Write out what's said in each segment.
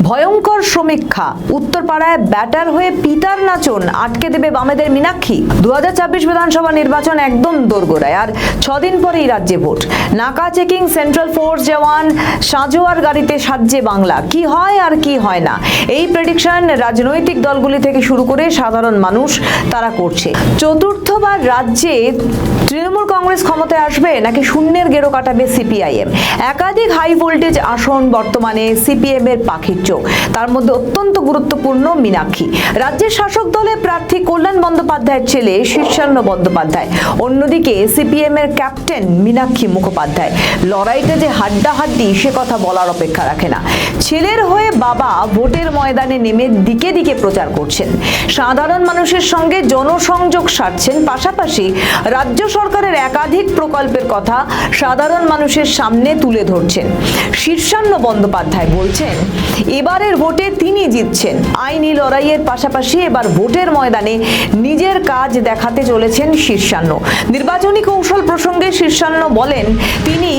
ভয়ঙ্কর সমীক্ষা, উত্তরপাড়ায় ব্যাটার হয়ে পিতার নাচন আটকে দেবে বামেদের মীনাক্ষী। 2024 বিধানসভা নির্বাচন একদম দোরগোড়ায়, আর 6 দিন পরেই রাজ্যে ভোট। নাকা চেকিং, সেন্ট্রাল ফোর্স জওয়ান, সাঁজোয়ার গাড়িতে সাজছে বাংলা। কি হয় আর কি হয় না, এই প্রেডিকশন রাজনৈতিক দলগুলি থেকে শুরু করে সাধারণ মানুষ তারা করছে। চতুর্থবার রাজ্যে তৃণমূল কংগ্রেস ক্ষমতায় আসবে নাকি শূন্যের গেরো কাটাবে সিপিআইএম? একাধিক হাই ভোল্টেজ আসন বর্তমানে সিপিএম এর পাখির চোখ। তার মধ্যে অত্যন্ত গুরুত্বপূর্ণ মীনাক্ষী। রাজ্যের শাসক দলের প্রার্থী কল্যাণ বন্দ্যোপাধ্যায়ের ছেলে শীর্ষান্ন বন্দ্যোপাধ্যায়, অন্যদিকে সিপিএম এর ক্যাপ্টেন মীনাক্ষী মুখোপাধ্যায়। লড়াইটা যে হাড্ডাহাড্ডি সে কথা বলার অপেক্ষা রাখে না। ছেলের হয়ে বাবা ভোটের ময়দানে নেমে দিকে দিকে প্রচার করছেন, সাধারণ মানুষের সঙ্গে জনসংযোগ সারছেন, পাশাপাশি রাজ্য সরকারের একাধিক প্রকল্পের কথা সাধারণ মানুষের সামনে তুলে ধরছেন। শীর্ষান্ন বন্দ্যোপাধ্যায় বলছেন এবারের ভোটে তিনি জিতছেন। আইনি লড়াইয়ের পাশাপাশি এবার ভোটের ময়দানে নিজের কাজ দেখাতে চলেছেন শীর্ষান্ন। নির্বাচনী কৌশল প্রসঙ্গে শীর্ষান্ন বলেন তিনি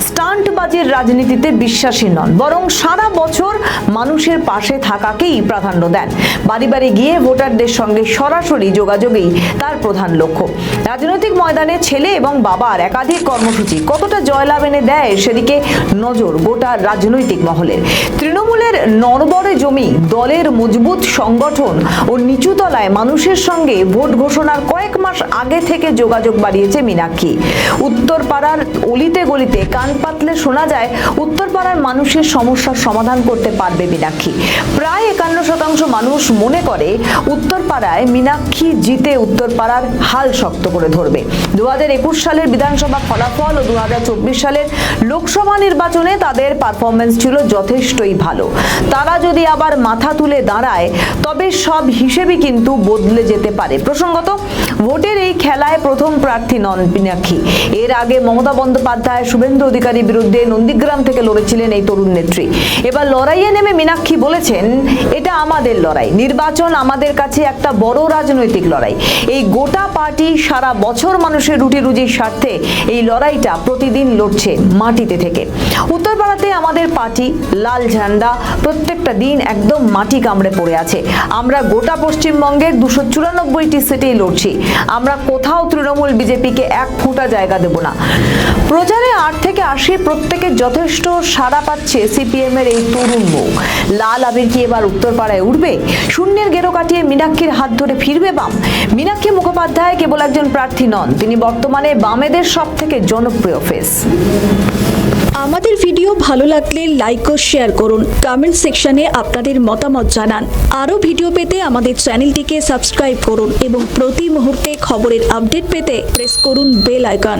স্টান্টবাজির রাজনীতিতে বিশ্বাসী নন, বরং সারা বছর মানুষের পাশে থাকাকেই প্রাধান্য দেন। বাড়ি বাড়ি গিয়ে ভোটারদের সঙ্গে সরাসরি যোগাযোগই তার প্রধান লক্ষ্য। রাজনৈতিক ময়দানে ছেলে এবং বাবার একাধিক কর্মসূচি কতটা জয়লাভ এনে দেয় সেদিকে নজর গোটা রাজনৈতিক মহলের। তৃণমূলের নড়বড়ে জমি, দলের মজবুত সংগঠন ও নিচুতলায় মানুষের সঙ্গে ভোট ঘোষণার কয়েক মাস আগে থেকে যোগাযোগ বাড়িয়েছে মীনাক্ষী। উত্তরপাড়ার অলিতে গলিতে কান পাতলে শোনা যায় উত্তরপাড়ার মানুষের সমস্যার সমাধান করতে পারবে মীনাক্ষী। প্রায় 51% মানুষ মনে করে উত্তরপাড়ায় মীনাক্ষী জিতে উত্তরপাড়ার হাল শক্ত করে ধরবে। 2021 সালের বিধানসভা ফলাফল ও 2024 সালের লোকসভা নির্বাচনে তাদের পারফরমেন্স ছিল যথেষ্টই ভালো। তারা যদি আবার মাথা তুলে দাঁড়ায় তবে সব হিসেবে কিন্তু বদলে যেতে পারে। প্রসঙ্গত, ভোটের এই খেলায় প্রথম প্রার্থী নন মীনাক্ষী। এর আগে মমতা বন্দ্যোপাধ্যায়, শুভেন্দু অধিকারীর বিরুদ্ধে নন্দীগ্রাম থেকে লড়েছিলেন এই তরুণ নেত্রী। এবার লড়াইয়ে নেমে মীনাক্ষী বলেছেন এটা আমাদের লড়াই, নির্বাচন আমাদের কাছে একটা বড় রাজনৈতিক লড়াই। এই গোটা পার্টি সারা বছর মানুষের রুটি রুজির স্বার্থে এই লড়াইটা প্রতিদিন লড়ছে মাটিতে থেকে। উত্তরপাড়াতে আমাদের পার্টি লাল ঝান্ডা প্রত্যেকটা দিন একদম মাটি কামড়ে পড়ে আছে। আমরা গোটা পশ্চিমবঙ্গের 294টি সিটেই লড়ছি। আমরা কোথাও তৃণমূল বিজেপিকে এক ফোঁটা জায়গা দেব না। প্রচারে 8 থেকে 80 প্রত্যেকের যথেষ্ট সাড়া পাচ্ছে সিপিএম এর এই তরুণ মুখ। লাল আবির কি এবার উত্তরপাড়ায় উঠবে? শূন্যের গেরো কাটিয়ে মীনাক্ষীর হাত ধরে ফিরবে বাম? মীনাক্ষী মুখোপাধ্যায় কেবল একজন প্রার্থী নন, তিনি বর্তমানে বামেদের সব থেকে জনপ্রিয় ফেস। আমাদের ভিডিও ভালো লাগলে লাইক ও শেয়ার করুন, কমেন্ট সেকশনে আপনাদের মতামত জানান। আরও ভিডিও পেতে আমাদের চ্যানেলটিকে সাবস্ক্রাইব করুন এবং প্রতি মুহূর্তে খবরের আপডেট পেতে প্রেস করুন বেল আইকন।